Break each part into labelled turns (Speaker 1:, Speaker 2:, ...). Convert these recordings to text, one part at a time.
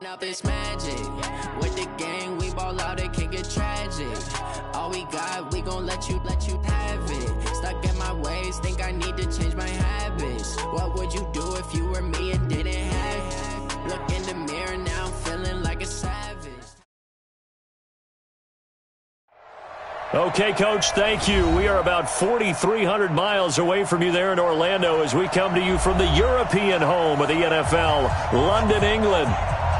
Speaker 1: Up it's magic. With the gang, we ball out, it can get tragic. All we got, we gon' let you have it. Stuck in my ways, think I need to change my habits. What would you do if you were me and didn't have it? Look in the mirror, now I'm feeling like a savage.
Speaker 2: Okay, Coach, thank you. We are about 4,300 miles away from you there in Orlando as we come to you from the European home of the NFL, London, England.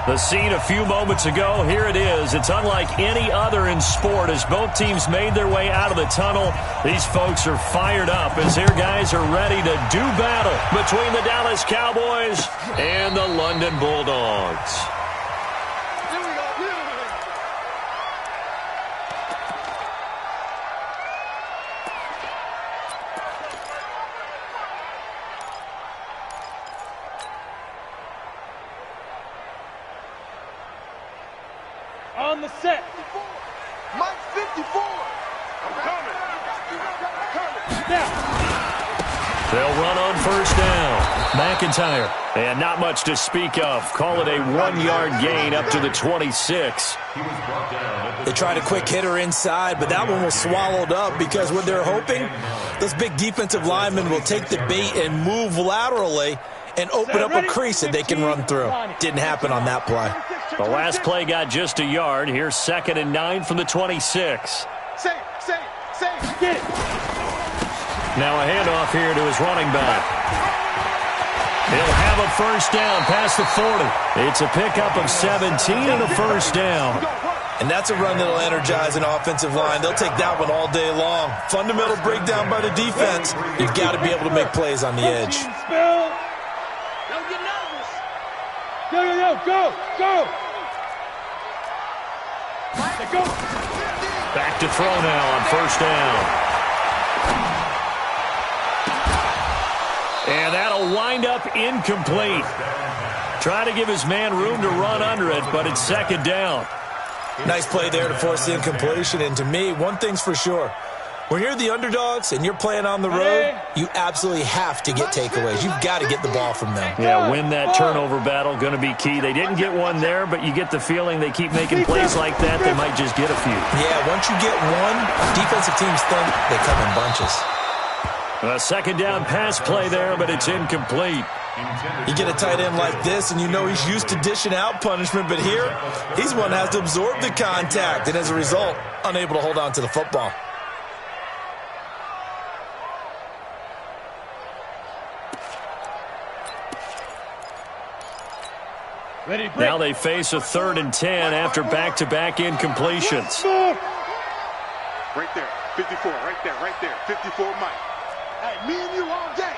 Speaker 2: The scene a few moments ago, here it is. It's unlike any other in sport as both teams made their way out of the tunnel. These folks are fired up as their guys are ready to do battle between the Dallas Cowboys and the London Bulldogs.
Speaker 3: On the set.
Speaker 4: Mike 54. I'm coming.
Speaker 3: Now.
Speaker 2: They'll run on first down. McIntyre. And not much to speak of. Call it a 1-yard gain up to the 26.
Speaker 5: They tried a quick hitter inside, but that one was swallowed up because what they're hoping, those big defensive linemen will take the bait and move laterally and open up a crease that they can run through. Didn't happen on that play.
Speaker 2: The last play got just a yard. Here's 2nd and 9 from the 26.
Speaker 4: Say, get it.
Speaker 2: Now a handoff here to his running back. He'll have a first down past the 40. It's a pickup of 17 and a first down.
Speaker 5: And that's a run that'll energize an offensive line. They'll take that one all day long. Fundamental breakdown by the defense. You've got to be able to make plays on the edge.
Speaker 3: Don't get nervous. Go. Go.
Speaker 2: Back to throw now on first down. And that'll wind up incomplete. Trying to give his man room to run under it, but it's 2nd down.
Speaker 5: Nice play there to force the incompletion. And to me, one thing's for sure. When you're the underdogs and you're playing on the road, you absolutely have to get takeaways. You've got to get the ball from them.
Speaker 2: Yeah, win that turnover battle, going to be key. They didn't get one there, but you get the feeling they keep making plays like that, they might just get a few.
Speaker 5: Yeah, once you get one, defensive teams think they come in bunches.
Speaker 2: A 2nd down pass play there, but it's incomplete.
Speaker 5: You get a tight end like this, and you know he's used to dishing out punishment, but here, he's one that has to absorb the contact, and as a result, unable to hold on to the football.
Speaker 2: Now they face a 3rd and 10 after back-to-back incompletions.
Speaker 4: Right there, 54, right there, 54 Mike. Hey, me and you all day,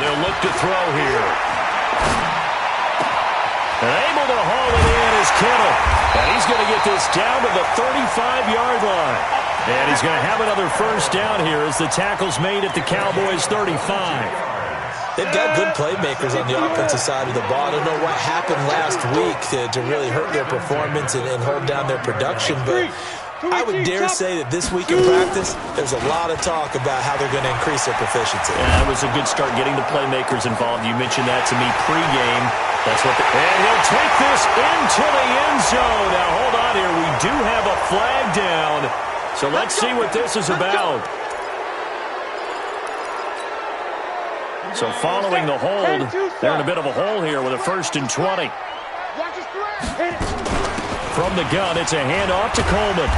Speaker 2: They'll look to throw here. And able to haul it in is Kittle. And he's going to get this down to the 35-yard line. And he's going to have another first down here as the tackle's made at the Cowboys' 35.
Speaker 5: They've got good playmakers on the offensive side of the ball. I don't know what happened last week to really hurt their performance and hold down their production, but I would dare say that this week in practice, there's a lot of talk about how they're going to increase their proficiency.
Speaker 2: Yeah, that was a good start getting the playmakers involved. You mentioned that to me pregame. That's what. And he'll take this into the end zone. Now, hold on here. We do have a flag down, so let's see what this is about. So following the hold, they're in a bit of a hole here with a 1st and 20. From the gun, it's a handoff to Coleman.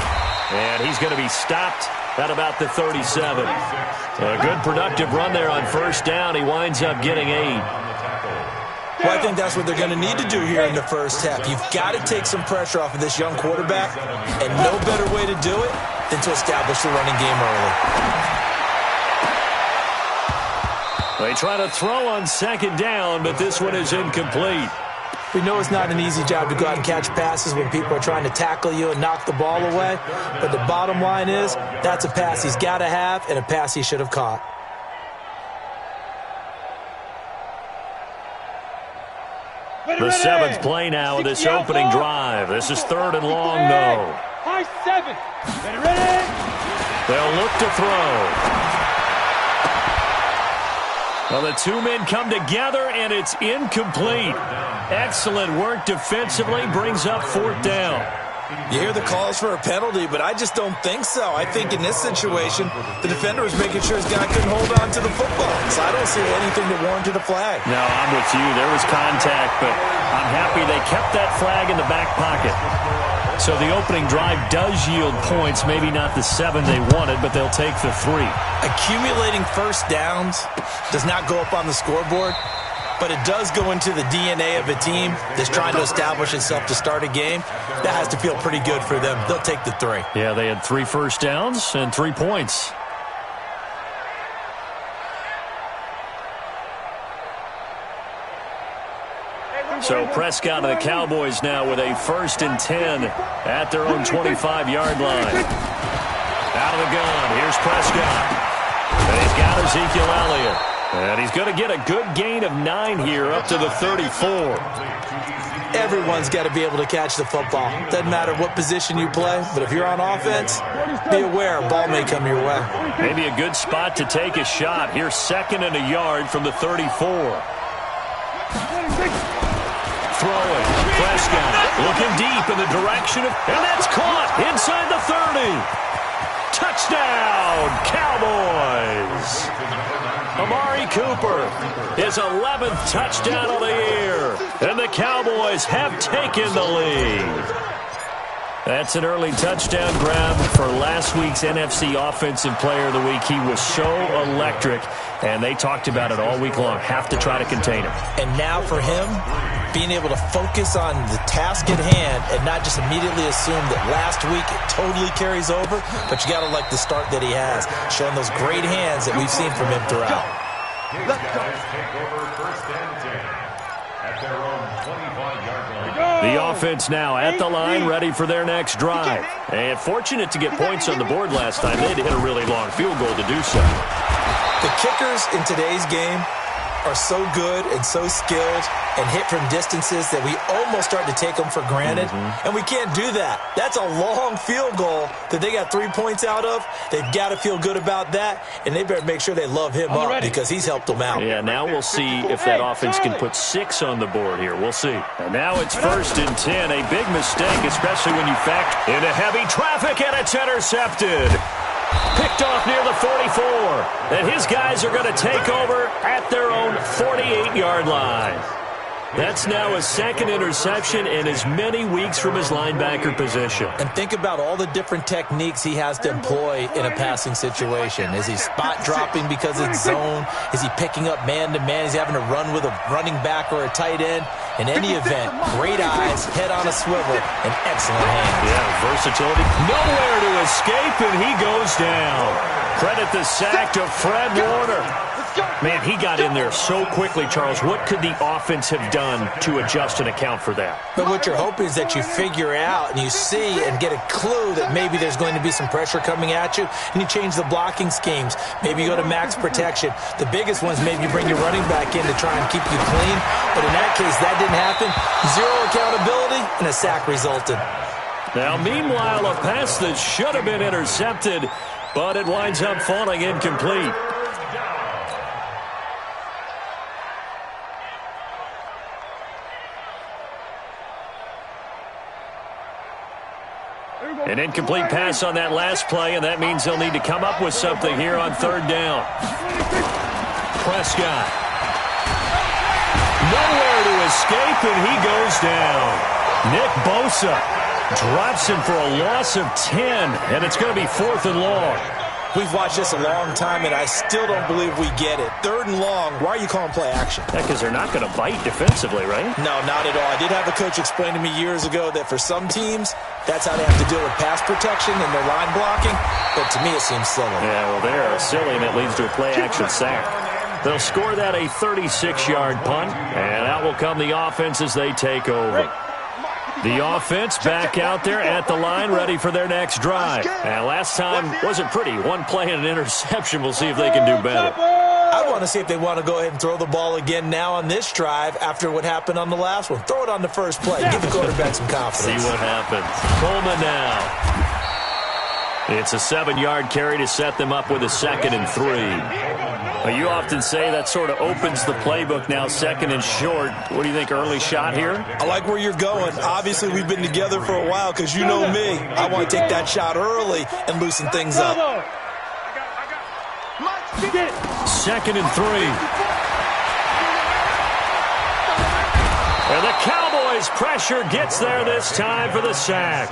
Speaker 2: And he's going to be stopped at about the 37. A good productive run there on first down. He winds up getting 8.
Speaker 5: Well, I think that's what they're going to need to do here in the first half. You've got to take some pressure off of this young quarterback, and no better way to do it than to establish the running game early.
Speaker 2: They try to throw on 2nd down, but this one is incomplete.
Speaker 5: We know it's not an easy job to go out and catch passes when people are trying to tackle you and knock the ball away. But the bottom line is, that's a pass he's got to have and a pass he should have caught.
Speaker 2: The 7th play now of this opening drive. This is 3rd and long, though.
Speaker 3: High 7. Ready.
Speaker 2: They'll look to throw. Well, the two men come together, and it's incomplete. Excellent work defensively, brings up 4th down.
Speaker 5: You hear the calls for a penalty, but I just don't think so. I think in this situation, the defender was making sure his guy couldn't hold on to the football. So I don't see anything that warranted a flag.
Speaker 2: No, I'm with you. There was contact, but I'm happy they kept that flag in the back pocket. So the opening drive does yield points, maybe not the 7 they wanted, but they'll take the 3.
Speaker 5: Accumulating first downs does not go up on the scoreboard, but it does go into the DNA of a team that's trying to establish itself to start a game. That has to feel pretty good for them. They'll take the 3.
Speaker 2: Yeah, they had 3 first downs and 3 points. So Prescott and the Cowboys now with a 1st and 10 at their own 25-yard line. Out of the gun, here's Prescott. And he's got Ezekiel Elliott. And he's going to get a good gain of 9 here up to the 34.
Speaker 5: Everyone's got to be able to catch the football. Doesn't matter what position you play, but if you're on offense, be aware a ball may come your way.
Speaker 2: Maybe a good spot to take a shot. Here's 2nd and a yard from the 34. Throwing. Prescott looking deep in the direction of, and that's caught inside the 30. Touchdown, Cowboys. Amari Cooper, his 11th touchdown of the year, and the Cowboys have taken the lead. That's an early touchdown grab for last week's NFC Offensive Player of the Week. He was so electric, and they talked about it all week long. Have to try to contain him.
Speaker 5: And now for him, being able to focus on the task at hand and not just immediately assume that last week it totally carries over, but you got to like the start that he has, showing those great hands that we've seen from him throughout.
Speaker 2: The offense now at the line, ready for their next drive. And fortunate to get points on the board last time. They had to hit a really long field goal to do so.
Speaker 5: The kickers in today's game are so good and so skilled and hit from distances that we almost start to take them for granted. And we can't do that. That's a long field goal that they got 3 points out of. They've got to feel good about that, and they better make sure they love him up because he's helped them out.
Speaker 2: Yeah, now we'll see if that offense can put 6 on the board here. We'll see. And now it's 1st and 10. A big mistake, especially when you factor into heavy traffic, and it's intercepted. Picked off near the 44. And his guys are going to take over at their own 48-yard line. That's now his 2nd interception in as many weeks from his linebacker position.
Speaker 5: And think about all the different techniques he has to employ in a passing situation. Is he spot dropping because it's zone? Is he picking up man-to-man? Is he having to run with a running back or a tight end? In any event, great eyes, head on a swivel, and excellent hands.
Speaker 2: Yeah, versatility. Nowhere to escape, and he goes down. Credit the sack to Fred Warner. Man, he got in there so quickly, Charles. What could the offense have done to adjust and account for that?
Speaker 5: But what you're hoping is that you figure out and you see and get a clue that maybe there's going to be some pressure coming at you, and you change the blocking schemes. Maybe you go to max protection. The biggest ones, maybe you bring your running back in to try and keep you clean. But in that case, that didn't happen. 0 accountability, and a sack resulted.
Speaker 2: Now, meanwhile, a pass that should have been intercepted, but it winds up falling incomplete. An incomplete pass on that last play, and that means they'll need to come up with something here on 3rd down. Prescott. Nowhere to escape, and he goes down. Nick Bosa drops him for a loss of 10, and it's going to be 4th and long.
Speaker 5: We've watched this a long time, and I still don't believe we get it. 3rd and long, why are you calling play action?
Speaker 2: Yeah, because they're not going to bite defensively, right?
Speaker 5: No, not at all. I did have a coach explain to me years ago that for some teams, that's how they have to deal with pass protection and their line blocking, but to me it seems silly.
Speaker 2: Yeah, well, they're silly, and it leads to a play-action sack. They'll score that a 36-yard punt, and out will come the offense as they take over. The offense back out there at the line, ready for their next drive. And last time wasn't pretty. 1 play and an interception. We'll see if they can do better.
Speaker 5: I want to see if they want to go ahead and throw the ball again now on this drive after what happened on the last one. Throw it on the first play. Give the quarterback some confidence.
Speaker 2: See what happens. Coleman now. It's a 7-yard carry to set them up with a 2nd and 3. Well, you often say that sort of opens the playbook now, second and short. What do you think, early shot here?
Speaker 5: I like where you're going. Obviously, we've been together for a while because you know me. I want to take that shot early and loosen things up.
Speaker 2: Second and 3. And the Cowboys' pressure gets there this time for the sack.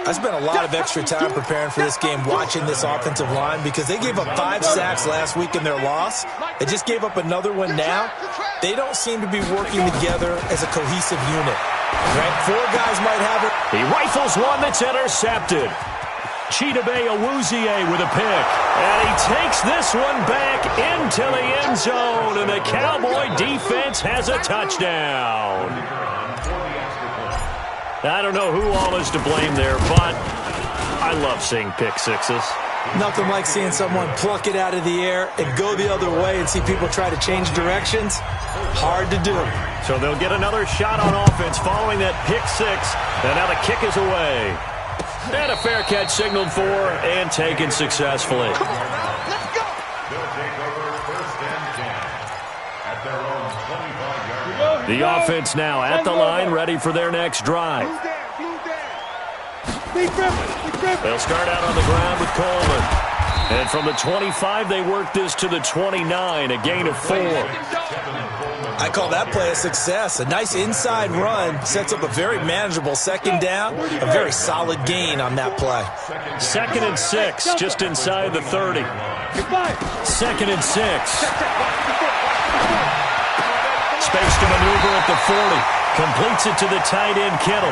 Speaker 5: I spent a lot of extra time preparing for this game watching this offensive line because they gave up 5 sacks last week in their loss. They just gave up another one now. They don't seem to be working together as a cohesive unit. Right? 4 guys might have it.
Speaker 2: He rifles one that's intercepted. Chidobe Awuzie with a pick. And he takes this one back into the end zone. And the Cowboy defense has a touchdown. I don't know who all is to blame there, but I love seeing pick sixes.
Speaker 5: Nothing like seeing someone pluck it out of the air and go the other way and see people try to change directions. Hard to do.
Speaker 2: So they'll get another shot on offense following that pick six. And now the kick is away. And a fair catch signaled for and taken successfully.
Speaker 4: Come on now, let's go. They'll take over first and 10 at their own 25-yard line.
Speaker 2: The offense now at the line, ready for their next drive. They'll start out on the ground with Coleman. And from the 25, they work this to the 29, a gain of 4.
Speaker 5: I call that play a success. A nice inside run sets up a very manageable second down, a very solid gain on that play.
Speaker 2: Second and 6, just inside the 30. Second and 6. Space to maneuver at the 40. Completes it to the tight end, Kittle.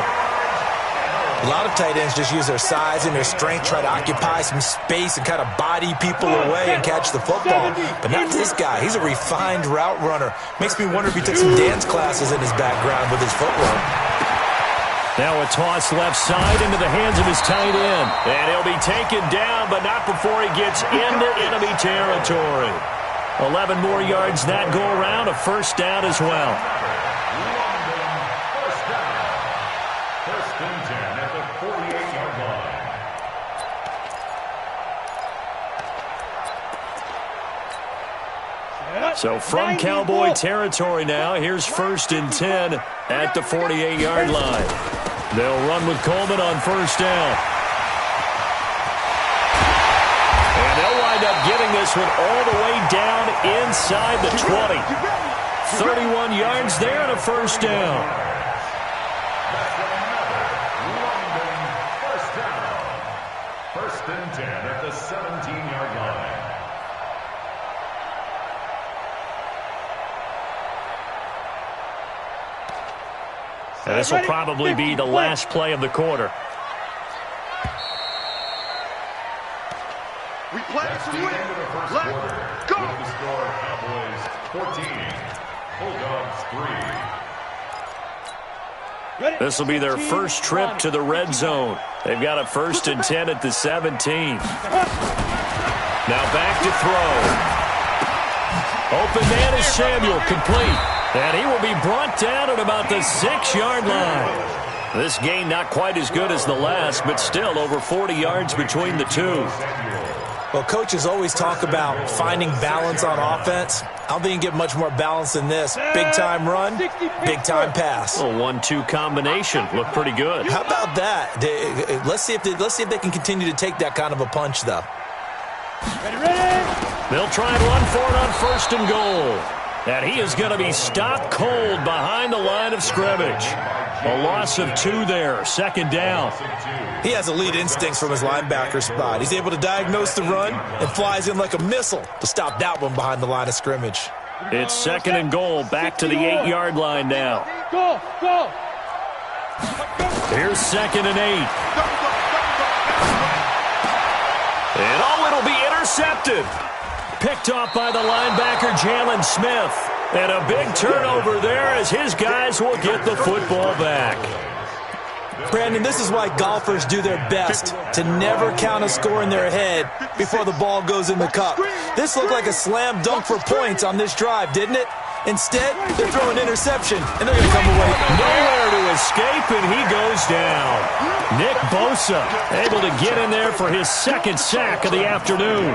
Speaker 5: A lot of tight ends just use their size and their strength, try to occupy some space and kind of body people away and catch the football. But not this guy. He's a refined route runner. Makes me wonder if he took some dance classes in his background with his footwork.
Speaker 2: Now a toss left side into the hands of his tight end. And he'll be taken down, but not before he gets into enemy territory. 11 more yards that go around, a first down as well.
Speaker 4: First and 10 at the 48-yard line.
Speaker 2: So from Cowboy territory now, here's first and 10 at the 48-yard line. They'll run with Coleman on first down. And they'll wind up getting this one all the way down inside the 20. 31 yards there and a first down.
Speaker 4: First and 10 at the 17-yard line.
Speaker 2: And this will probably be the last play of the quarter.
Speaker 4: We play to win. Let's go. With the score, Cowboys 14, Bulldogs 3.
Speaker 2: This will be their first trip to the red zone. They've got a first and 10 at the 17. Now back to throw. Open man is Samuel, complete. And he will be brought down at about the 6-yard line. This gain not quite as good as the last, but still over 40 yards between the two.
Speaker 5: Well, coaches always talk about finding balance on offense. I don't think you get much more balance than this. Big-time run, big-time pass.
Speaker 2: A 1-2 combination. Looked pretty good.
Speaker 5: How about that? Let's see if they can continue to take that kind of a punch, though.
Speaker 2: They'll try and run for it on first and goal. And he is going to be stopped cold behind the line of scrimmage. A loss of 2 there, second down.
Speaker 5: He has elite instincts from his linebacker spot. He's able to diagnose the run and flies in like a missile to stop that one behind the line of scrimmage.
Speaker 2: It's second and goal, back to the 8-yard line now.
Speaker 3: Go.
Speaker 2: Here's second and 8. And it'll be intercepted. Picked off by the linebacker, Jalen Smith. And a big turnover there as his guys will get the football back.
Speaker 5: Brandon, this is why golfers do their best to never count a score in their head before the ball goes in the cup. This looked like a slam dunk for points on this drive, didn't it? Instead, they're throwing interception, and they're going to come away.
Speaker 2: Nowhere to escape, and he goes down. Nick Bosa able to get in there for his second sack of the afternoon.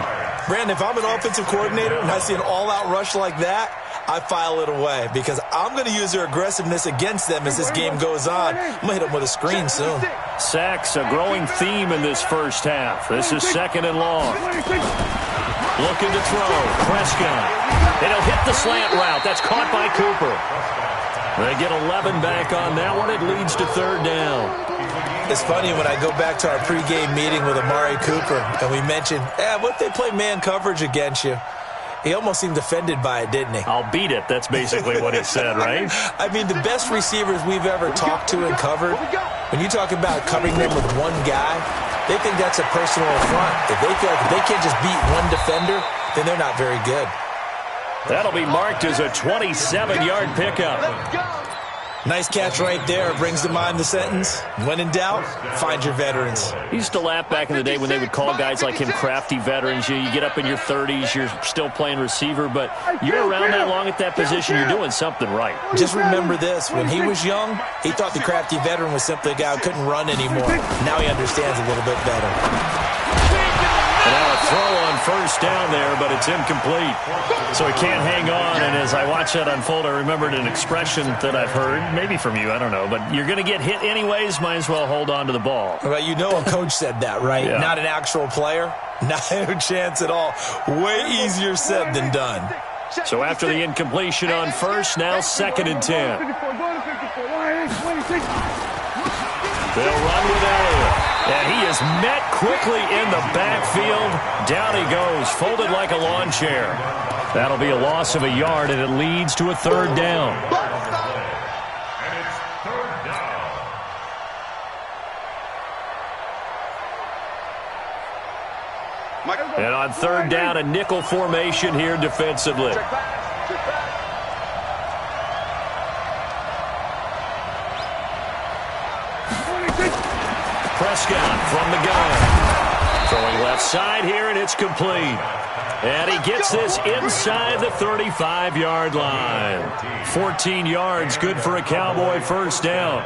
Speaker 5: Brandon, if I'm an offensive coordinator and I see an all-out rush like that, I file it away because I'm going to use their aggressiveness against them as this game goes on. I'm going to hit them with a screen soon.
Speaker 2: Sacks, a growing theme in this first half. This is 2nd and long. Looking to throw. Prescott. And he'll hit the slant route. That's caught by Cooper. They get 11 back on that one. It leads to 3rd down.
Speaker 5: It's funny when I go back to our pregame meeting with Amari Cooper and we mentioned, what if they play man coverage against you? He almost seemed offended by it, didn't he?
Speaker 2: I'll beat it. That's basically what he said, right?
Speaker 5: I mean, the best receivers we've ever talked to and covered, when you talk about covering them with one guy, they think that's a personal affront. If they feel like if they can't just beat one defender, then they're not very good.
Speaker 2: That'll be marked as a 27-yard pickup.
Speaker 5: Nice catch right there. Brings to mind the sentence, when in doubt, find your veterans.
Speaker 2: He used to laugh back in the day when they would call guys like him crafty veterans. You get up in your 30s, you're still playing receiver, but you're around that long at that position, you're doing something right.
Speaker 5: Just remember this. When he was young, he thought the crafty veteran was simply a guy who couldn't run anymore. Now he understands a little bit better.
Speaker 2: And now a throw on 1st down there, but it's incomplete. So he can't hang on, and as I watch that unfold, I remembered an expression that I've heard, maybe from you, I don't know, but you're going to get hit anyways, might as well hold on to the ball.
Speaker 5: Well, you know a coach said that, right?
Speaker 2: Yeah.
Speaker 5: Not an actual player. Not a chance at all. Way easier said than done.
Speaker 2: So after the incompletion on 1st, now 2nd and 10. They'll run with Elliott. And he is met quickly in the backfield. Down he goes, folded like a lawn chair. That'll be a loss of a yard, and it leads to a 3rd down. And on 3rd down, a nickel formation here defensively. Prescott from the gun. Throwing left side here, and it's complete. And he gets this inside the 35-yard line. 14 yards, good for a Cowboy 1st down.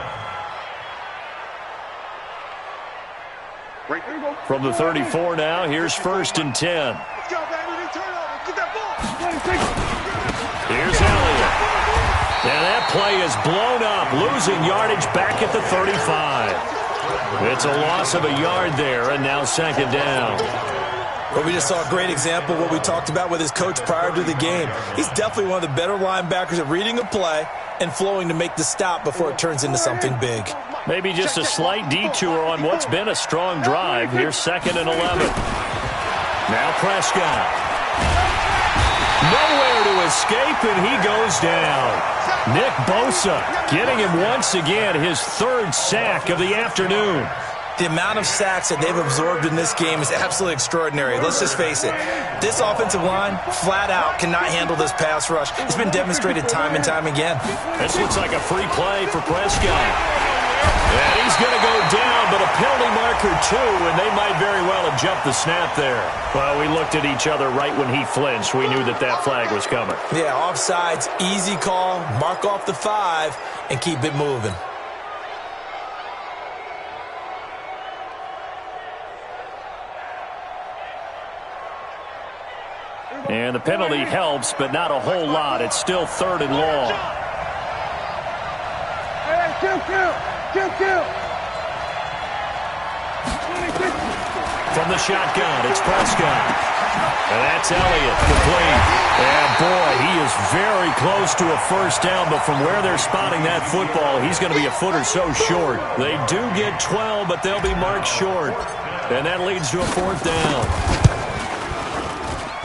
Speaker 2: From the 34 now, here's 1st and 10. Here's Elliott. And that play is blown up, losing yardage back at the 35. It's a loss of a yard there, and now 2nd down.
Speaker 5: Well, we just saw a great example of what we talked about with his coach prior to the game. He's definitely one of the better linebackers at reading a play and flowing to make the stop before it turns into something big.
Speaker 2: Maybe just a slight detour on what's been a strong drive. Here's 2nd and 11. Now Prescott. Nowhere to escape, and he goes down. Nick Bosa getting him once again his 3rd sack of the afternoon.
Speaker 5: The amount of sacks that they've absorbed in this game is absolutely extraordinary. Let's just face it. This offensive line, flat out, cannot handle this pass rush. It's been demonstrated time and time again.
Speaker 2: This looks like a free play for Prescott. And he's going to go down, but a penalty marker too, and they might very well have jumped the snap there. Well, we looked at each other right when he flinched. We knew that that flag was coming.
Speaker 5: Yeah, offsides, easy call, mark off the 5, and keep it moving.
Speaker 2: And the penalty helps, but not a whole lot. It's still 3rd and long. From the shotgun, it's Prescott. And that's Elliott, complete. And boy, he is very close to a 1st down, but from where they're spotting that football, he's going to be a foot or so short. They do get 12, but they'll be marked short. And that leads to a 4th down.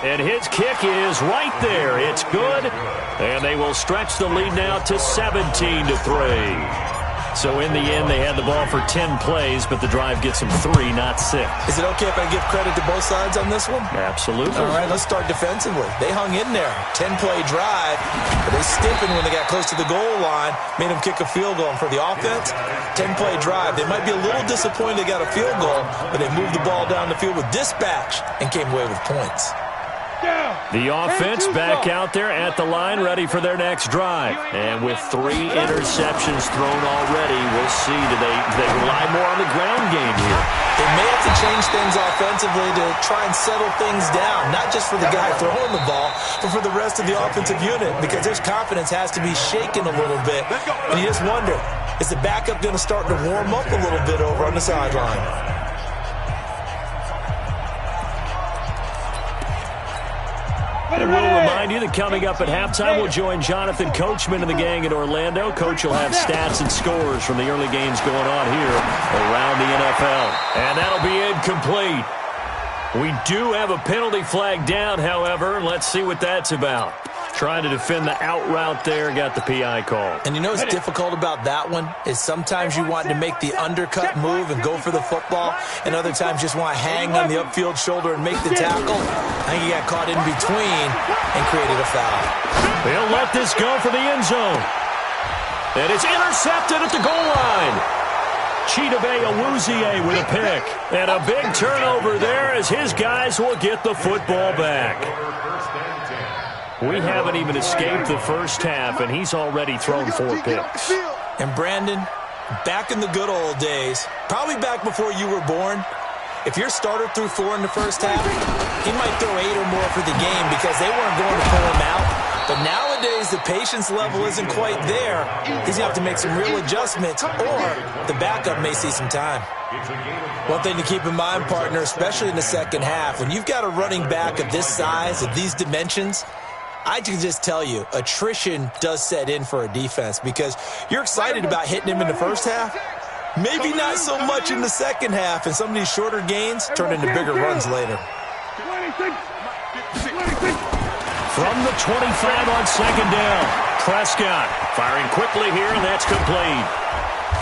Speaker 2: And his kick is right there. It's good. And they will stretch the lead now to 17-3. So in the end, they had the ball for 10 plays, but the drive gets them 3, not 6.
Speaker 5: Is it okay if I give credit to both sides on this one?
Speaker 2: Absolutely.
Speaker 5: All right, let's start defensively. They hung in there. 10-play drive, but they stiffened when they got close to the goal line, made them kick a field goal. And for the offense, 10-play drive. They might be a little disappointed they got a field goal, but they moved the ball down the field with dispatch and came away with points.
Speaker 3: Down.
Speaker 2: The offense back out there at the line, ready for their next drive. And with 3 interceptions thrown already, we'll see. Do they rely more on the ground game here?
Speaker 5: They may have to change things offensively to try and settle things down, not just for the guy throwing the ball, but for the rest of the offensive unit, because his confidence has to be shaken a little bit. And you just wonder, is the backup going to start to warm up a little bit over on the sideline?
Speaker 2: And we'll remind you that coming up at halftime, we'll join Jonathan Coachman and the gang in Orlando. Coach will have stats and scores from the early games going on here around the NFL. And that'll be incomplete. We do have a penalty flag down, however, and let's see what that's about. Trying to defend the out route there, got the PI call.
Speaker 5: And you know what's difficult about that one is sometimes you want to make the undercut move and go for the football, and other times just want to hang on the upfield shoulder and make the tackle. I think he got caught in between and created a foul.
Speaker 2: They'll let this go for the end zone. And it's intercepted at the goal line. Chidobe Awuzie with a pick. And a big turnover there as his guys will get the football back. We haven't even escaped the first half, and he's already thrown 4 picks.
Speaker 5: And Brandon, back in the good old days, probably back before you were born, if your starter threw 4 in the first half, he might throw 8 or more for the game because they weren't going to pull him out. But nowadays, the patience level isn't quite there. He's going to have to make some real adjustments, or the backup may see some time. One thing to keep in mind, partner, especially in the second half, when you've got a running back of this size, of these dimensions, I can just tell you, attrition does set in for a defense because you're excited about hitting him in the first half. Maybe not so much in the second half, and some of these shorter gains turn into bigger runs later.
Speaker 2: From the 25 on second down, Prescott firing quickly here, and that's complete.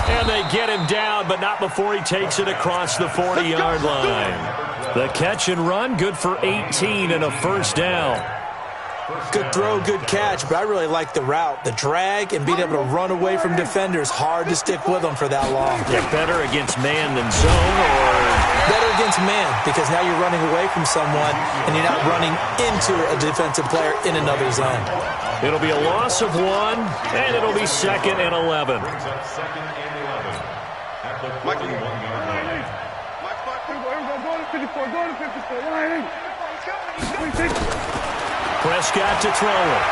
Speaker 2: And they get him down, but not before he takes it across the 40-yard line. The catch and run, good for 18 and a first down.
Speaker 5: Good throw, good catch, but I really like the route. The drag and being able to run away from defenders, hard to stick with them for that long.
Speaker 2: Yeah, better against man than zone, or
Speaker 5: better against man, because now you're running away from someone and you're not running into a defensive player in another zone.
Speaker 2: It'll be a loss of 1, and it'll be 2nd and 11.
Speaker 4: Michael.
Speaker 2: Prescott to throw it.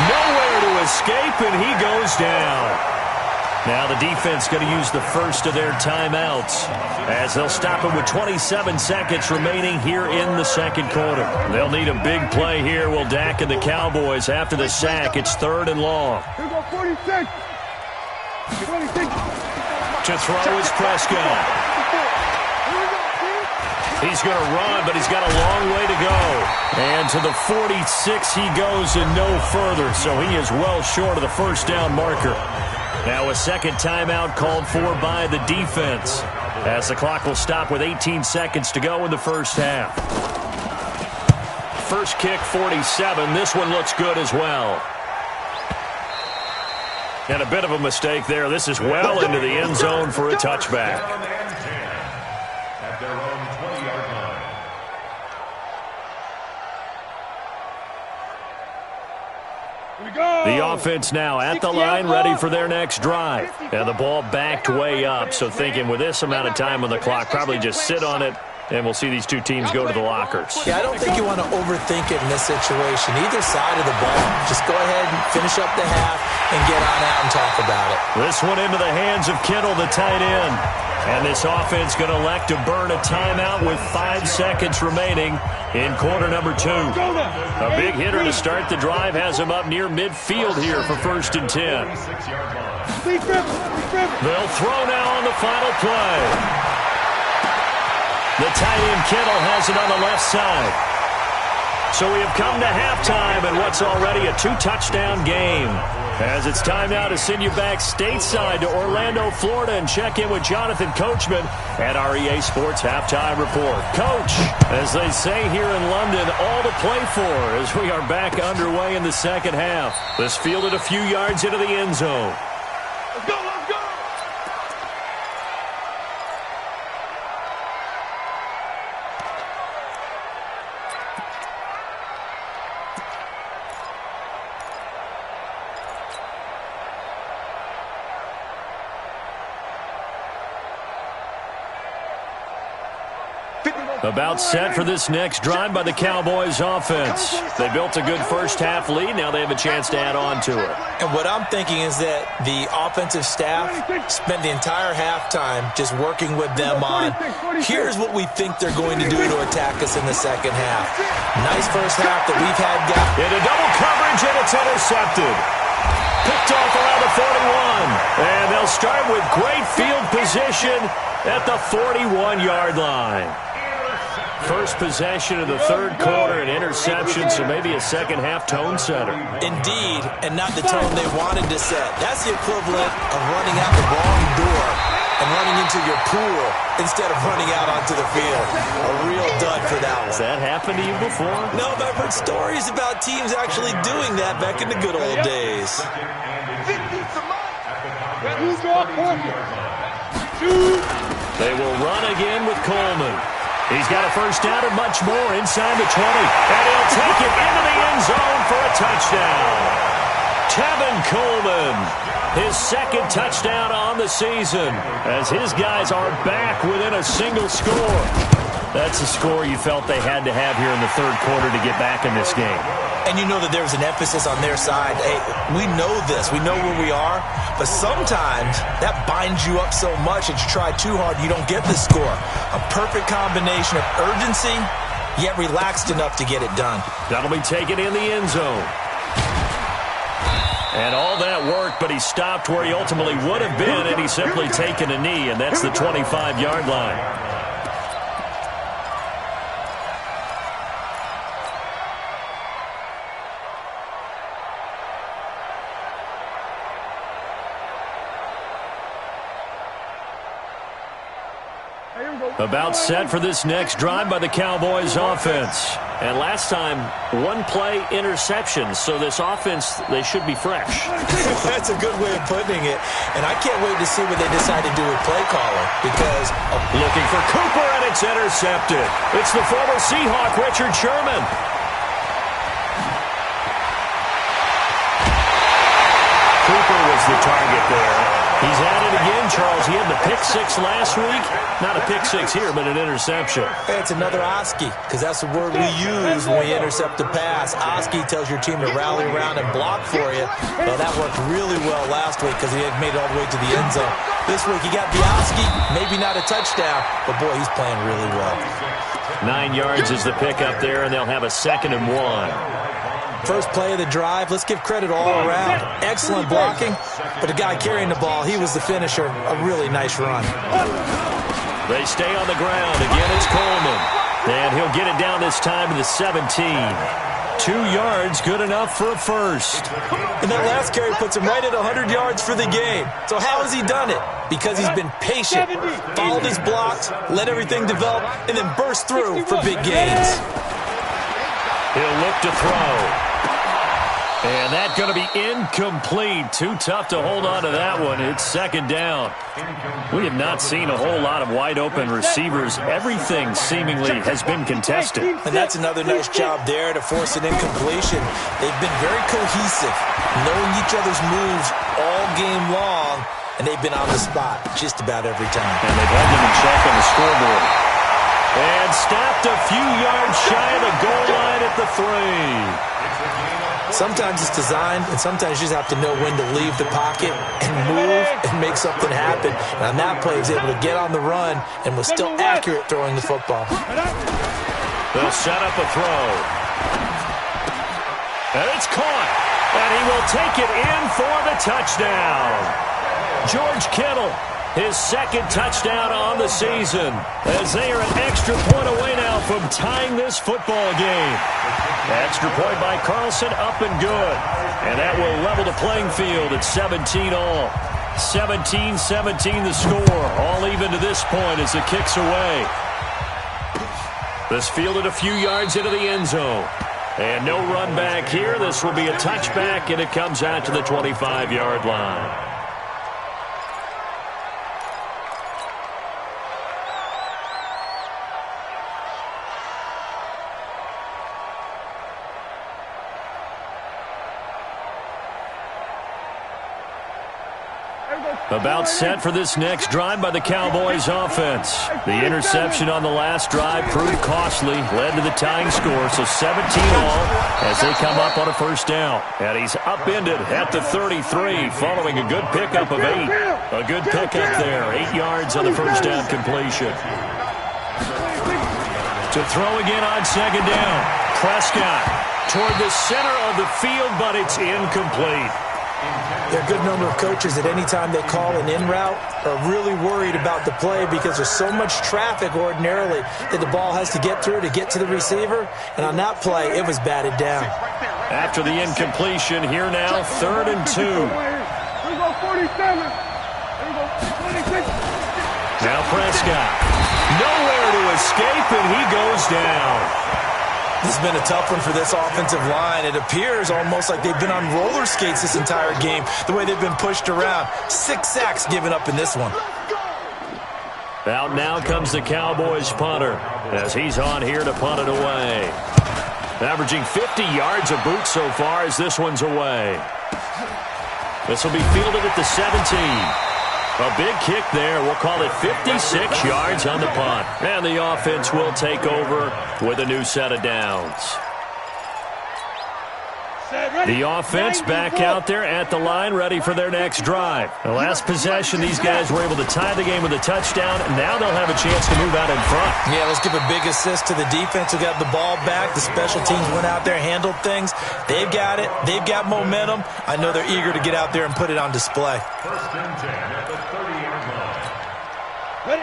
Speaker 2: Nowhere to escape, and he goes down. Now the defense going to use the first of their timeouts as they'll stop him with 27 seconds remaining here in the second quarter. They'll need a big play here. Will Dak and the Cowboys after the sack. It's 3rd and long. To throw is Prescott. He's going to run, but he's got a long way to go. And to the 46 he goes and no further, so he is well short of the first down marker. Now a second timeout called for by the defense as the clock will stop with 18 seconds to go in the first half. First kick, 47. This one looks good as well. And a bit of a mistake there. This is well into the end zone for a touchback. The offense now at the line, ready for their next drive. And the ball backed way up, so thinking with this amount of time on the clock, probably just sit on it, and we'll see these two teams go to the lockers.
Speaker 5: Yeah, I don't think you want to overthink it in this situation. Either side of the ball, just go ahead and finish up the half and get on out and talk about it.
Speaker 2: This one into the hands of Kittle, the tight end. And this offense going to elect to burn a timeout with 5 seconds remaining in quarter number 2. A big hitter to start the drive has him up near midfield here for 1st and 10. They'll throw now on the final play. The tight end Kittle has it on the left side. So we have come to halftime in what's already a 2-touchdown game. As it's time now to send you back stateside to Orlando, Florida, and check in with Jonathan Coachman at our EA Sports Halftime Report. Coach, as they say here in London, all to play for as we are back underway in the second half. This fielded a few yards into the end zone.
Speaker 3: Let's go, let's go!
Speaker 2: About set for this next drive by the Cowboys offense. They built a good first-half lead. Now they have a chance to add on to it.
Speaker 5: And what I'm thinking is that the offensive staff spent the entire halftime just working with them on, here's what we think they're going to do to attack us in the second half. Nice first half that we've had.
Speaker 2: Into double coverage, and it's intercepted. Picked off around the 41. And they'll start with great field position at the 41-yard line. First possession of the third quarter, an interception, so maybe a second-half tone setter.
Speaker 5: Indeed, and not the tone they wanted to set. That's the equivalent of running out the wrong door and running into your pool instead of running out onto the field. A real dud for that one.
Speaker 2: Has that happened to you before?
Speaker 5: No, but I've heard stories about teams actually doing that back in the good old days.
Speaker 2: They will run again with Coleman. He's got a first down and much more inside the 20. And he'll take it into the end zone for a touchdown. Tevin Coleman, his second touchdown on the season, as his guys are back within a single score. That's a score you felt they had to have here in the third quarter to get back in this game.
Speaker 5: And you know that there was an emphasis on their side. Hey, we know this. We know where we are. But sometimes that binds you up so much that you try too hard, you don't get the score. A perfect combination of urgency, yet relaxed enough to get it done.
Speaker 2: That'll be taken in the end zone. And all that work, but he stopped where he ultimately would have been, and he's simply taken a knee, and that's the 25-yard line. About set for this next drive by the Cowboys offense. And last time, one-play interception. So this offense, they should be fresh.
Speaker 5: That's a good way of putting it. And I can't wait to see what they decide to do with play calling. Because
Speaker 2: looking for Cooper, and it's intercepted. It's the former Seahawk, Richard Sherman. Cooper was the target there. He's at it again, Charles. He had the pick six last week. Not a pick six here, but an interception.
Speaker 5: Hey, it's another Oski, because that's the word we use when we intercept a pass. Oski tells your team to rally around and block for you. Well, that worked really well last week because he had made it all the way to the end zone. This week he got the Oski, maybe not a touchdown, but boy, he's playing really well.
Speaker 2: 9 yards is the pick up there, and they'll have a 2nd and 1.
Speaker 5: First play of the drive, let's give credit all around. Excellent blocking, but the guy carrying the ball, he was the finisher. A really nice run.
Speaker 2: They stay on the ground. Again, it's Coleman. And he'll get it down this time to the 17. 2 yards, good enough for a first.
Speaker 5: And that last carry puts him right at 100 yards for the game. So how has he done it? Because he's been patient, followed his blocks, let everything develop, and then burst through for big gains.
Speaker 2: He'll look to throw. And that's going to be incomplete. Too tough to hold on to that one. It's 2nd down. We have not seen a whole lot of wide-open receivers. Everything seemingly has been contested.
Speaker 5: And that's another nice job there to force an incompletion. They've been very cohesive, knowing each other's moves all game long, and they've been on the spot just about every time.
Speaker 2: And they've had them in check on the scoreboard. And stopped a few yards shy of the goal line at the 3.
Speaker 5: Sometimes it's designed, and sometimes you just have to know when to leave the pocket and move and make something happen. And on that play, he was able to get on the run and was still accurate throwing the football.
Speaker 2: They'll set up a throw. And it's caught. And he will take it in for the touchdown. George Kittle, his 2nd touchdown on the season, as they are an extra point away now from tying this football game. Extra point by Carlson, up and good. And that will level the playing field at 17 all. 17-17 the score. All even to this point as it kicks away. This fielded a few yards into the end zone. And no run back here. This will be a touchback, and it comes out to the 25-yard line. About set for this next drive by the Cowboys offense. The interception on the last drive proved costly, led to the tying score, so 17 all as they come up on a first down. And he's upended at the 33 following a good pickup of 8. A good pickup there, 8 yards on the first down completion. To throw again on second down. Prescott toward the center of the field, but it's incomplete.
Speaker 5: There are a good number of coaches that any time they call an in route are really worried about the play because there's so much traffic ordinarily that the ball has to get through to get to the receiver. And on that play, it was batted down.
Speaker 2: After the incompletion, here now, 3rd and 2.
Speaker 3: Here we go, 47. Here we go, 26.
Speaker 2: Now Prescott. Nowhere to escape, and he goes down.
Speaker 5: This has been a tough one for this offensive line. It appears almost like they've been on roller skates this entire game, the way they've been pushed around. 6 sacks given up in this one.
Speaker 2: Out now comes the Cowboys punter as he's on here to punt it away. Averaging 50 yards a boot so far as this one's away. This will be fielded at the 17. A big kick there. We'll call it 56 yards on the punt. And the offense will take over with a new set of downs. The offense back out there at the line, ready for their next drive. The last possession, these guys were able to tie the game with a touchdown. Now they'll have a chance to move out in front.
Speaker 5: Yeah, let's give a big assist to the defense who got the ball back. The special teams went out there, handled things. They've got it. They've got momentum. I know they're eager to get out there and put it on display.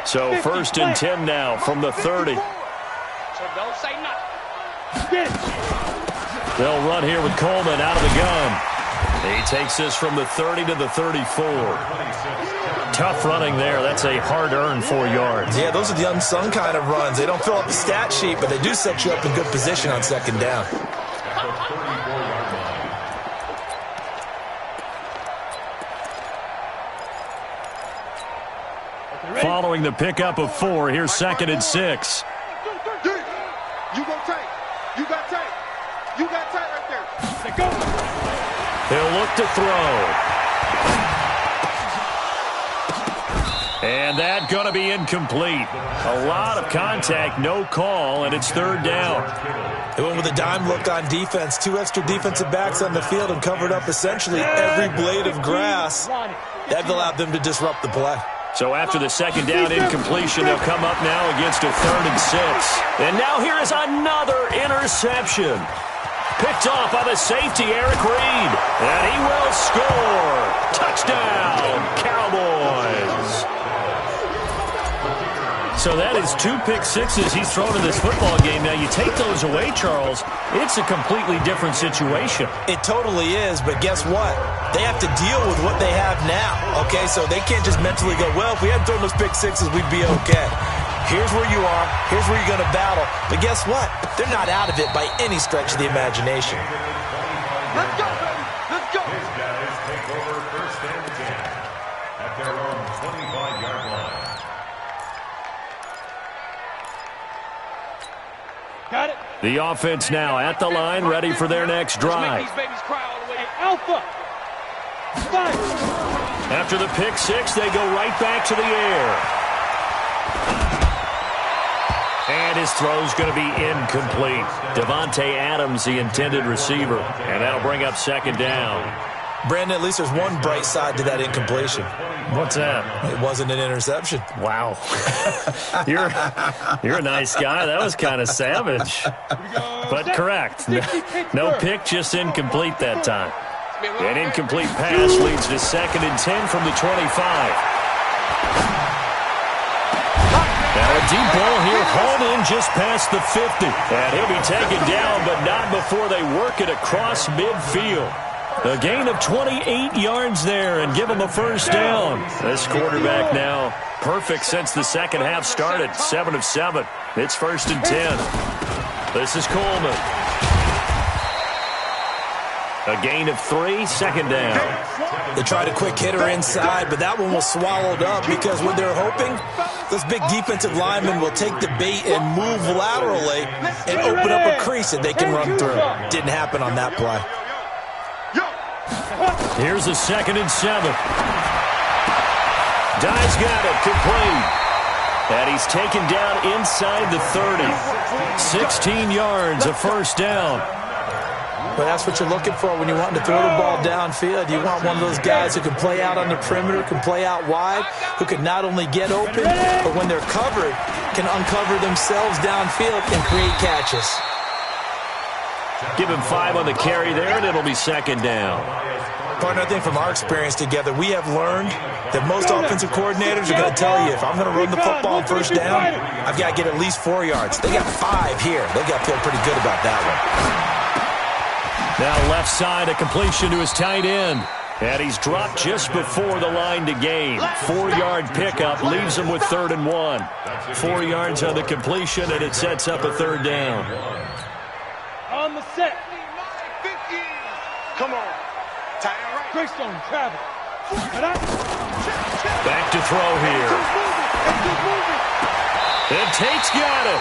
Speaker 2: So 1st and 10 now from the 30.
Speaker 3: So don't say nothing.
Speaker 2: They'll run here with Coleman out of the gun. He takes this from the 30 to the 34. Tough running there. That's a hard-earned 4 yards.
Speaker 5: Yeah, those are the unsung kind of runs. They don't fill up the stat sheet, but they do set you up in good position on second down.
Speaker 2: Following the pickup of 4, here's 2nd and 6.
Speaker 4: You go tight. You got tight. You got tight right there.
Speaker 2: He'll look to throw. And that's going to be incomplete. A lot of contact, no call, and it's 3rd down.
Speaker 5: They went with a dime look on defense. 2 extra defensive backs on the field and covered up essentially every blade of grass. That allowed them to disrupt the play.
Speaker 2: So after the 2nd down incompletion, they'll come up now against a 3rd and 6. And now here is another interception. Picked off by the safety, Eric Reed. And he will score. Touchdown, Cowboys. So that is 2 pick sixes he's thrown in this football game. Now, you take those away, Charles, it's a completely different situation.
Speaker 5: It totally is, but guess what? They have to deal with what they have now, okay? So they can't just mentally go, well, if we hadn't thrown those pick sixes, we'd be okay. Here's where you are. Here's where you're going to battle. But guess what? They're not out of it by any stretch of the imagination.
Speaker 3: Let's go, baby. Let's go.
Speaker 6: These guys take over 1st and 10 at their own 25-yard line.
Speaker 3: Got it.
Speaker 2: The offense now at the line, ready for their next drive.
Speaker 3: These babies cry all the way. Alpha. Five.
Speaker 2: After the pick 6, they go right back to the air. And his throw's going to be incomplete. Devontae Adams, the intended receiver. And that'll bring up 2nd down.
Speaker 5: Brandon, at least there's one bright side to that incompletion.
Speaker 2: What's that?
Speaker 5: It wasn't an interception.
Speaker 2: Wow. You're a nice guy. That was kind of savage. But correct. No pick, just incomplete that time. An incomplete pass leads to 2nd and 10 from the 25. Now a deep ball here, hauled in just past the 50. And he'll be taken down, but not before they work it across midfield. A gain of 28 yards there and give him a 1st down. This quarterback now perfect since the second half started. 7 of 7. It's 1st and 10. This is Coleman. A gain of 3, 2nd down.
Speaker 5: They tried a quick hitter inside, but that one was swallowed up because what they're hoping, those big defensive linemen will take the bait and move laterally and open up a crease that they can run through. Didn't happen on that play.
Speaker 2: Here's a 2nd and 7. Dye's got it, complete. And he's taken down inside the 30. 16 yards, a first down.
Speaker 5: Well, that's what you're looking for when you want to throw the ball downfield. You want one of those guys who can play out on the perimeter, can play out wide, who can not only get open, but when they're covered, can uncover themselves downfield and create catches.
Speaker 2: Give him 5 on the carry there, and it'll be second down.
Speaker 5: Partner, I think from our experience together, we have learned that most offensive coordinators are going to tell you, if I'm going to run the football on first down, I've got to get at least 4 yards. They got 5 here. They got to feel pretty good about that one.
Speaker 2: Now left side, a completion to his tight end. And he's dropped just before the line to gain. 4-yard pickup leaves him with 3rd and 1. 4 yards on the completion, and it sets up a 3rd down.
Speaker 3: On the set.
Speaker 4: Come on. Tie it right.
Speaker 3: Greystone, travel.
Speaker 2: Back to throw here. And Tate's got it.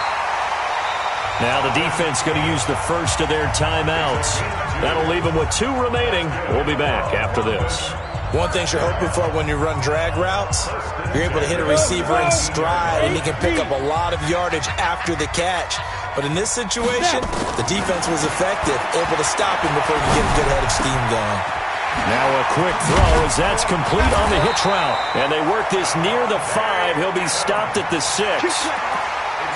Speaker 2: Now the defense going to use the first of their timeouts. That'll leave them with 2 remaining. We'll be back after this.
Speaker 5: One thing you're hoping for when you run drag routes, you're able to hit a receiver in stride, and he can pick up a lot of yardage after the catch. But in this situation, the defense was effective, able to stop him before he could get a good head of steam going.
Speaker 2: Now a quick throw as that's complete on the hitch route. And they work this near the 5. He'll be stopped at the 6.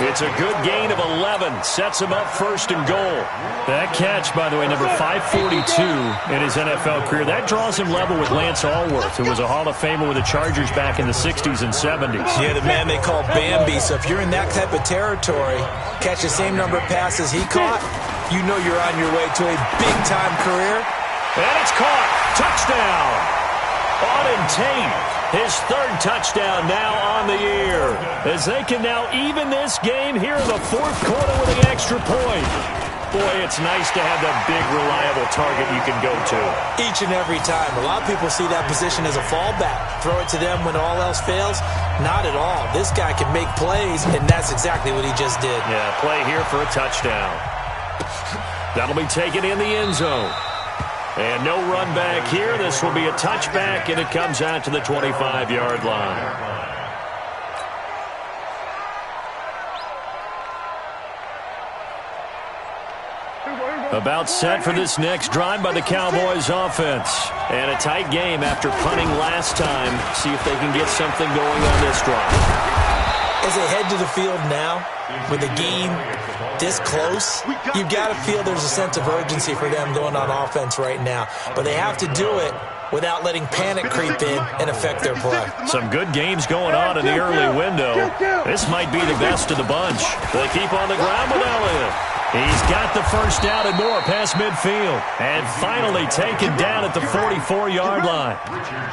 Speaker 2: It's a good gain of 11. Sets him up 1st and goal. That catch, by the way, number 542 in his NFL career. That draws him level with Lance Allworth, who was a Hall of Famer with the Chargers back in the 60s and 70s.
Speaker 5: Yeah, the man they call Bambi. So if you're in that type of territory, catch the same number of passes he caught, you know you're on your way to a big-time career.
Speaker 2: And it's caught. Touchdown. Auden Tate, his 3rd touchdown now on the year. As they can now even this game here in the 4th quarter with an extra point. Boy, it's nice to have that big, reliable target you can go to.
Speaker 5: Each and every time. A lot of people see that position as a fallback. Throw it to them when all else fails. Not at all. This guy can make plays, and that's exactly what he just did.
Speaker 2: Yeah, play here for a touchdown. That'll be taken in the end zone. And no run back here. This will be a touchback, and it comes out to the 25-yard line. About set for this next drive by the Cowboys offense. And a tight game after punting last time. See if they can get something going on this drive.
Speaker 5: As they head to the field now, with the game this close, you've got to feel there's a sense of urgency for them going on offense right now. But they have to do it without letting panic creep in and affect their play.
Speaker 2: Some good games going on in the early window. This might be the best of the bunch. They keep on the ground with Elliott. He's got the first down and more past midfield. And finally taken down at the 44-yard line.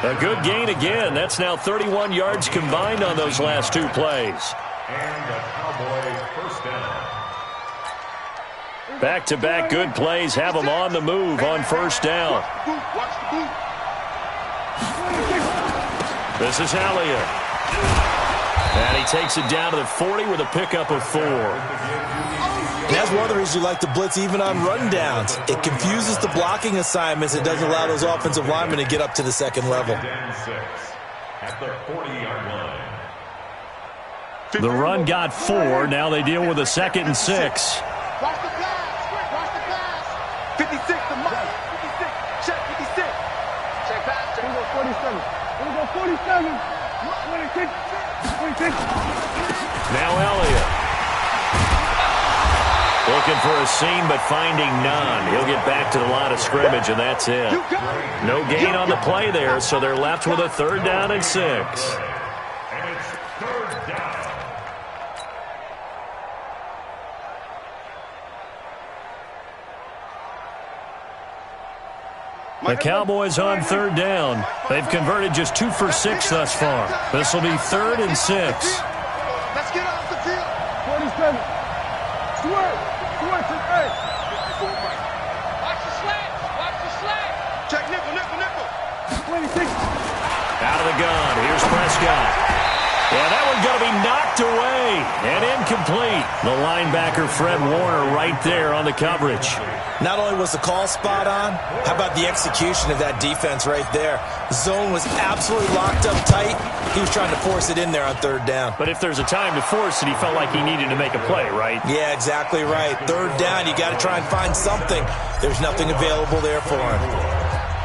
Speaker 2: A good gain again. That's now 31 yards combined on those last 2 plays.
Speaker 6: And the Cowboys first down.
Speaker 2: Back-to-back good plays have them on the move on first down. This is Elliott. And he takes it down to the 40 with a pickup of 4.
Speaker 5: And that's one of the reasons you like to blitz even on rundowns. It confuses the blocking assignments. It doesn't allow those offensive linemen to get up to the second level.
Speaker 6: At the 40-yard line.
Speaker 2: The run got 4. Now they deal with a 2nd and 6.
Speaker 4: Watch the pass. Watch the pass. 56 to Mike. 56. Check 56. Check pass.
Speaker 3: Here we go 47. Here we go 47. 26. 26.
Speaker 2: Now Elliott. Looking for a seam, but finding none. He'll get back to the line of scrimmage, and that's it. No gain on the play there, so they're left with a 3rd down and 6.
Speaker 6: And it's 3rd down.
Speaker 2: The Cowboys on 3rd down. They've converted just 2 for 6 thus far. This will be 3rd and 6.
Speaker 4: Let's get off the field.
Speaker 3: 47. Swerve. Swerve to A.
Speaker 4: Watch the slant. Watch the slant. Check nickel.
Speaker 3: 26.
Speaker 2: Out of the gun. Here's Prescott. Yeah, that one's going to be knocked away and incomplete. The linebacker, Fred Warner, right there on the coverage.
Speaker 5: Not only was the call spot on, how about the execution of that defense right there? Zone was absolutely locked up tight. He was trying to force it in there on third down.
Speaker 2: But if there's a time to force it, he felt like he needed to make a play, right?
Speaker 5: Yeah, exactly right. Third down, you got to try and find something. There's nothing available there for him.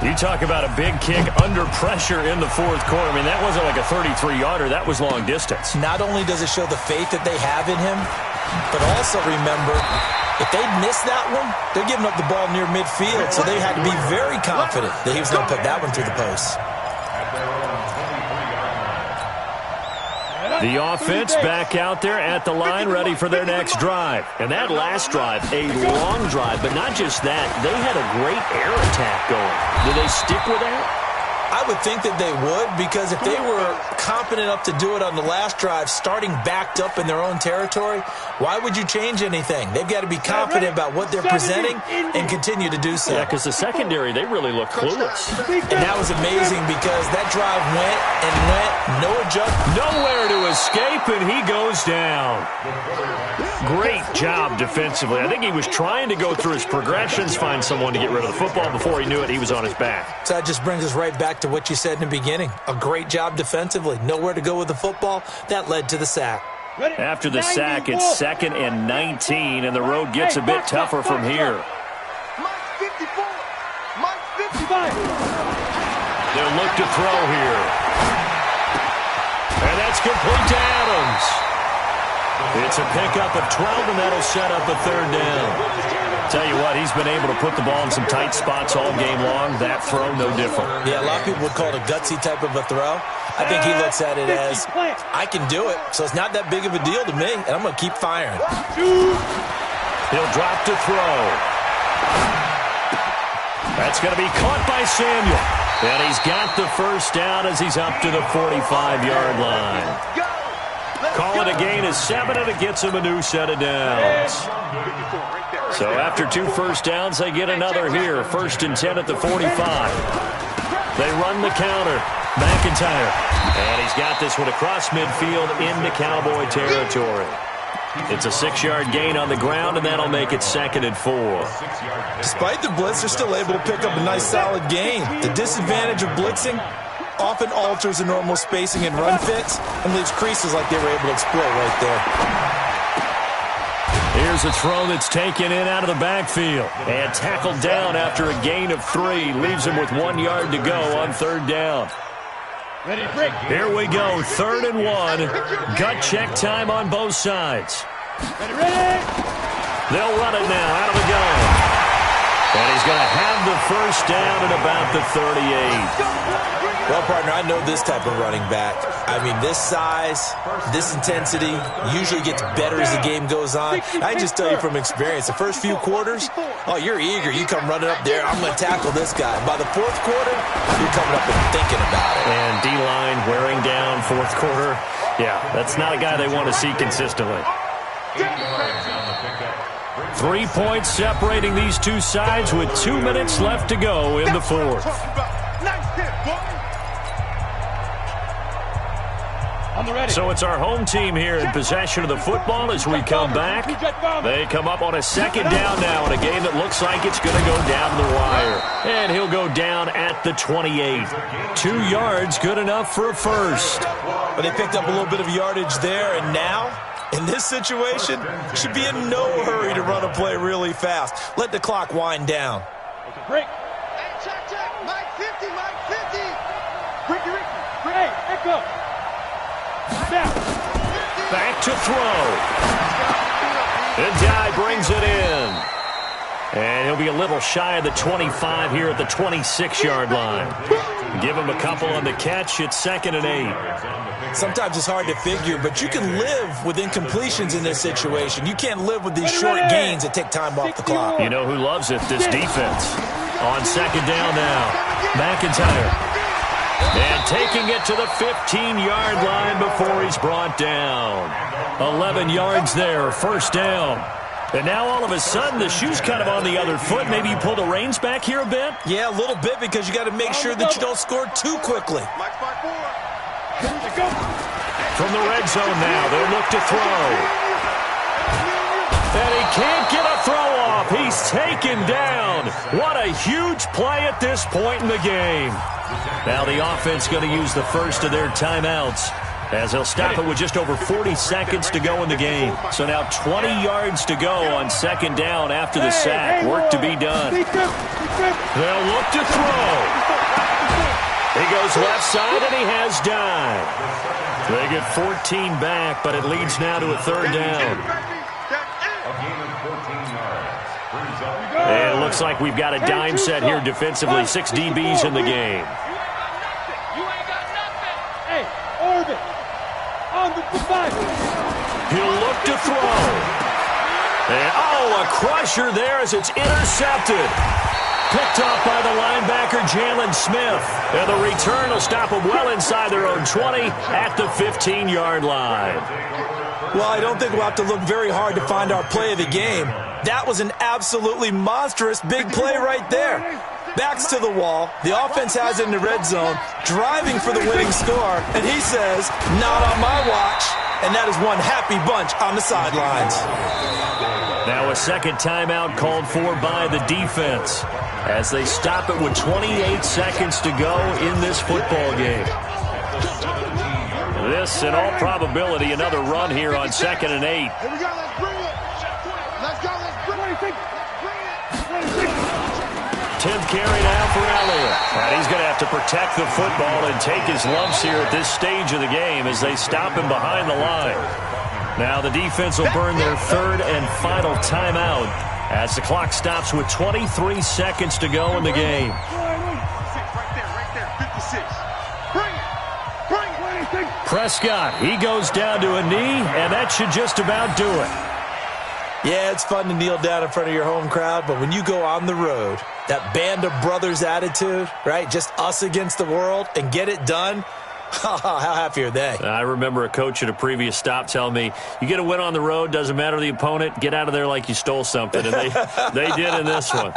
Speaker 2: You talk about a big kick under pressure in the fourth quarter. I mean, that wasn't like a 33-yarder. That was long distance.
Speaker 5: Not only does it show the faith that they have in him, but also remember, if they miss that one, they're giving up the ball near midfield, so they had to be very confident that he was going to put that one through the post.
Speaker 2: The offense back out there at the line, ready for their next drive. And that last drive, a long drive, but not just that. They had a great air attack going. Do they stick with that?
Speaker 5: I would think that they would, because if they were confident enough to do it on the last drive, starting backed up in their own territory, why would you change anything? They've got to be confident about what they're presenting and continue to do so.
Speaker 2: Yeah, because the secondary, they really look clueless.
Speaker 5: And that was amazing because that drive went and went, no adjustment.
Speaker 2: Nowhere to escape, and he goes down. Great job defensively. I think he was trying to go through his progressions, find someone to get rid of the football. Before he knew it, he was on his back.
Speaker 5: So that just brings us right back to what you said in the beginning. A great job defensively. Nowhere to go with the football. That led to the sack.
Speaker 2: After the sack, it's 2nd and 19, and the road gets a bit tougher from here. They'll look to throw here. And that's complete to Adams. It's a pickup of 12, and that'll set up a third down. Tell you what, he's been able to put the ball in some tight spots all game long. That throw, no different.
Speaker 5: Yeah, a lot of people would call it a gutsy type of a throw. I think he looks at it as, I can do it, so it's not that big of a deal to me, and I'm going to keep firing.
Speaker 2: He'll drop to throw. That's going to be caught by Samuel. And he's got the first down as he's up to the 45-yard line. Call it a gain of 7, and it gets him a new set of downs. So after 2 first downs, they get another here. 1st and 10 at the 45. They run the counter. McIntyre. And he's got this one across midfield into Cowboy territory. It's a 6-yard gain on the ground, and that'll make it 2nd and 4.
Speaker 5: Despite the blitz, they're still able to pick up a nice solid gain. The disadvantage of blitzing often alters the normal spacing and run fits and leaves creases like they were able to exploit right there.
Speaker 2: Here's a throw that's taken in out of the backfield and tackled down after a gain of 3. Leaves him with 1 yard to go on 3rd down. Here we go, 3rd and 1. Gut check time on both sides. They'll run it now out of the gun. And he's going to have the first down at about the 38.
Speaker 5: Well, partner, I know this type of running back. I mean, this size, this intensity usually gets better as the game goes on. I just tell you from experience, the first few quarters, oh, you're eager. You come running up there, I'm going to tackle this guy. By the 4th quarter, you're coming up and thinking about it.
Speaker 2: And D-line wearing down 4th quarter. Yeah, that's not a guy they want to see consistently. 3 points separating these two sides with 2 minutes left to go in the 4th. So it's our home team here in possession of the football as we come back. They come up on a 2nd down now in a game that looks like it's going to go down the wire. And he'll go down at the 28. 2 yards, good enough for a first.
Speaker 5: But they picked up a little bit of yardage there, and now, in this situation, should be in no hurry to run a play really fast. Let the clock wind down.
Speaker 3: Break. Hey, check. Mike 50, Mike 50. Ricky. Hey, echo.
Speaker 2: Back to throw. And Dye brings it in. And he'll be a little shy of the 25 here at the 26-yard line. Give him a couple on the catch. It's 2nd and 8.
Speaker 5: Sometimes it's hard to figure, but you can live with incompletions in this situation. You can't live with these short gains that take time off the clock.
Speaker 2: You know who loves it? This defense. On 2nd down now. McIntyre. And taking it to the 15-yard line before he's brought down. 11 yards there, 1st down. And now all of a sudden the shoe's kind of on the other foot. Maybe you pull the reins back here a bit?
Speaker 5: Yeah, a little bit, because you got to make sure that you don't score too quickly.
Speaker 2: From the red zone now, they'll look to throw. And he can't get a throw off. He's taken down. What a huge play at this point in the game. Now the offense going to use the first of their timeouts, as they'll stop it with just over 40 seconds to go in the game. So now 20 yards to go on second down after the sack. Work to be done. They'll look to throw. He goes left side, and he has dime. They get 14 back, but it leads now to a third down. And it looks like we've got a dime set here defensively. 6 DBs in the game. He'll look to throw. And, a crusher there as it's intercepted. Picked off by the linebacker, Jalen Smith. And the return will stop them well inside their own 20 at the 15-yard line.
Speaker 5: Well, I don't think we'll have to look very hard to find our play of the game. That was an absolutely monstrous big play right there. Backs to the wall. The offense has it in the red zone, driving for the winning score. And he says, not on my watch. And that is one happy bunch on the sidelines.
Speaker 2: Now a second timeout called for by the defense, as they stop it with 28 seconds to go in this football game. This, in all probability, another run here on 2nd and 8.
Speaker 3: Here we go, let's bring it. Let's go, let's bring it.
Speaker 2: 10th carry now for Elliott. And he's going to have to protect the football and take his lumps here at this stage of the game as they stop him behind the line. Now the defense will burn their third and final timeout as the clock stops with 23 seconds to go in the game.
Speaker 4: Right there, 56. Bring it.
Speaker 2: Prescott, he goes down to a knee, and that should just about do it.
Speaker 5: Yeah, it's fun to kneel down in front of your home crowd, but when you go on the road, that band of brothers attitude, right, just us against the world, and get it done, how happy are they?
Speaker 2: I remember a coach at a previous stop telling me, you get a win on the road, doesn't matter the opponent, get out of there like you stole something, and they did in this one.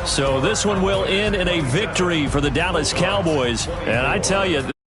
Speaker 2: So this one will end in a victory for the Dallas Cowboys, and I tell you,